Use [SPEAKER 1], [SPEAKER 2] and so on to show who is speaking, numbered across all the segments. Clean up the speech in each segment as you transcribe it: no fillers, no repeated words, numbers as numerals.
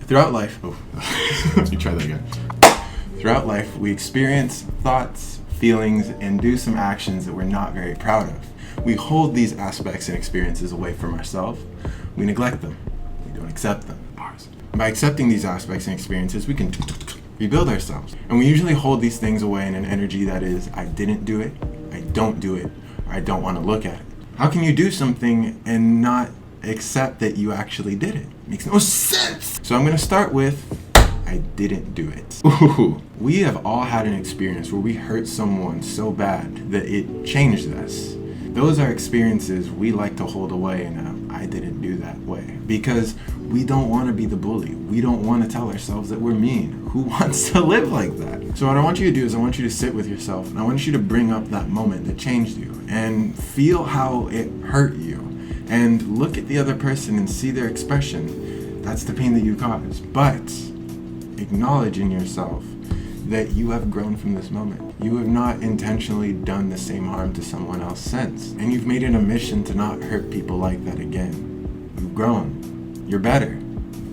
[SPEAKER 1] Throughout life, let me try that again. Throughout life, we experience thoughts, feelings, and do some actions that we're not very proud of. We hold these aspects and experiences away from ourselves. We neglect them. We don't accept them. By accepting these aspects and experiences, we can rebuild ourselves. And we usually hold these things away in an energy that is, I didn't do it, I don't do it, or I don't want to look at it. How can you do something and not accept that you actually did it? Makes no sense. So I'm going to start with, I didn't do it. Ooh. We have all had an experience where we hurt someone so bad that it changed us. Those are experiences we like to hold away in a I didn't do that way, because we don't want to be the bully. We don't want to tell ourselves that we're mean. Who wants to live like that? So what I want you to do is I want you to sit with yourself, and I want you to bring up that moment that changed you and feel how it hurt you, and look at the other person and see their expression. That's the pain that you caused. But acknowledge in yourself that you have grown from this moment. You have not intentionally done the same harm to someone else since. And you've made it a mission to not hurt people like that again. You've grown. You're better.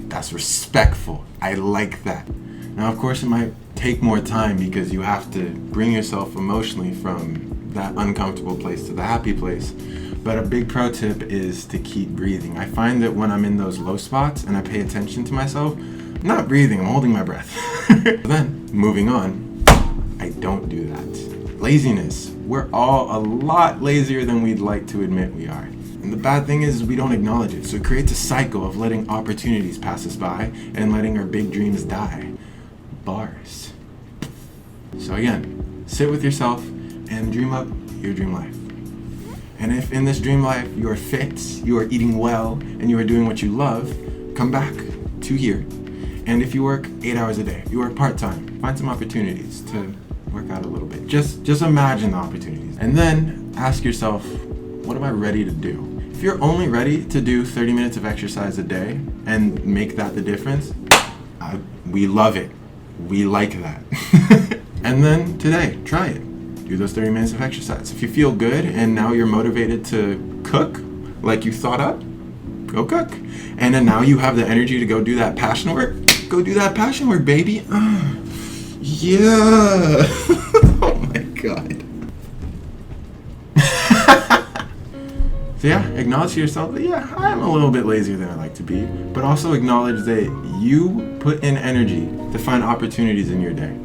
[SPEAKER 1] That's respectful. I like that. Now, of course, it might take more time because you have to bring yourself emotionally from that uncomfortable place to the happy place. But a big pro tip is to keep breathing. I find that when I'm in those low spots and I pay attention to myself, I'm not breathing, I'm holding my breath. Then, moving on, I don't do that. Laziness. We're all a lot lazier than we'd like to admit we are. And the bad thing is we don't acknowledge it. So it creates a cycle of letting opportunities pass us by and letting our big dreams die. Bars. So again, sit with yourself and dream up your dream life. And if in this dream life you are fit, you are eating well, and you are doing what you love, come back to here. And if you work 8 hours a day, you work part-time, find some opportunities to work out a little bit. Just imagine the opportunities. And then ask yourself, what am I ready to do? If you're only ready to do 30 minutes of exercise a day and make that the difference, we love it. We like that. And then today, try it. Do those 30 minutes of exercise. If you feel good and now you're motivated to cook like you thought up, go cook. And then now you have the energy to go do that passion work, go do that passion work, baby. Yeah. Oh my God. So yeah, acknowledge to yourself that yeah, I'm a little bit lazier than I like to be, but also acknowledge that you put in energy to find opportunities in your day.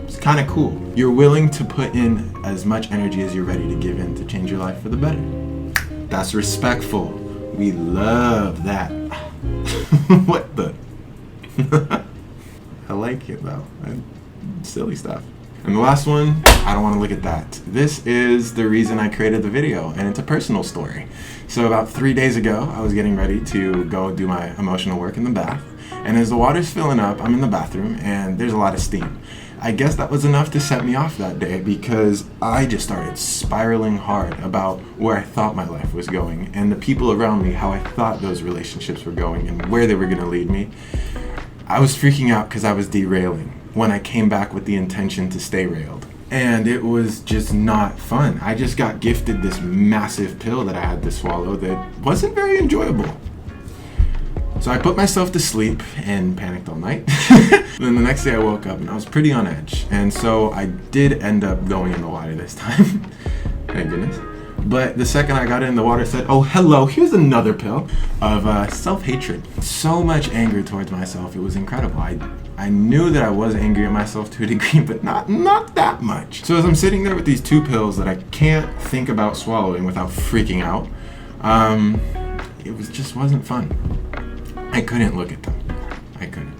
[SPEAKER 1] It's kind of cool. You're willing to put in as much energy as you're ready to give in to change your life for the better. That's respectful. We love that. What the? I like it though. Silly stuff. And the last one, I don't want to look at that. This is the reason I created the video, and it's a personal story. So about 3 days ago, I was getting ready to go do my emotional work in the bath. And as the water's filling up, I'm in the bathroom and there's a lot of steam. I guess that was enough to set me off that day because I just started spiraling hard about where I thought my life was going and the people around me, how I thought those relationships were going and where they were going to lead me. I was freaking out because I was derailing when I came back with the intention to stay railed. And it was just not fun. I just got gifted this massive pill that I had to swallow that wasn't very enjoyable. So I put myself to sleep and panicked all night. Then the next day I woke up and I was pretty on edge. And so I did end up going in the water this time. Thank goodness. But the second I got in the water, it said, oh, hello, here's another pill of self-hatred. So much anger towards myself. It was incredible. I knew that I was angry at myself to a degree, but not that much. So as I'm sitting there with these 2 pills that I can't think about swallowing without freaking out, it just wasn't fun. I couldn't look at them. I couldn't.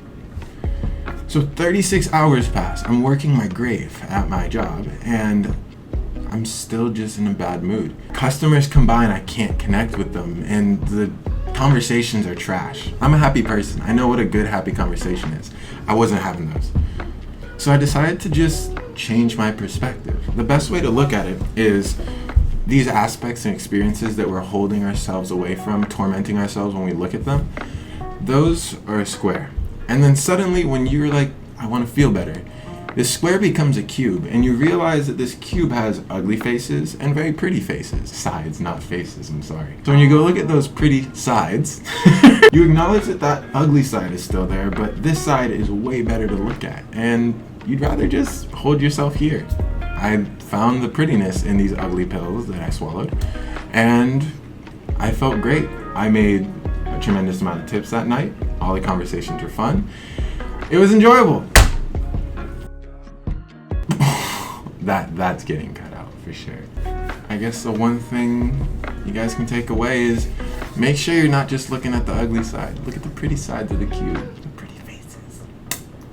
[SPEAKER 1] So 36 hours pass. I'm working my grave at my job, and I'm still just in a bad mood. Customers come by and I can't connect with them, and the conversations are trash. I'm a happy person. I know what a good, happy conversation is. I wasn't having those. So I decided to just change my perspective. The best way to look at it is these aspects and experiences that we're holding ourselves away from, tormenting ourselves when we look at them, those are a square. And then suddenly when you're like, I want to feel better, This square becomes a cube, and you realize that this cube has ugly faces and very pretty faces. Sides, not faces, I'm sorry. So when you go look at those pretty sides, you acknowledge that that ugly side is still there, but this side is way better to look at, and you'd rather just hold yourself here. I found the prettiness in these ugly pills that I swallowed, and I felt great. I made a tremendous amount of tips that night. All the conversations were fun. It was enjoyable. That's getting cut out for sure. I guess the one thing you guys can take away is make sure you're not just looking at the ugly side. Look at the pretty sides of the cube. The pretty faces.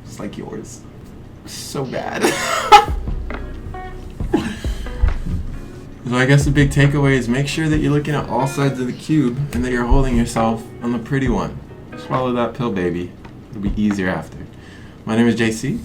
[SPEAKER 1] Just like yours. So bad. So I guess the big takeaway is make sure that you're looking at all sides of the cube and that you're holding yourself on the pretty one. Swallow that pill, baby. It'll be easier after. My name is JC.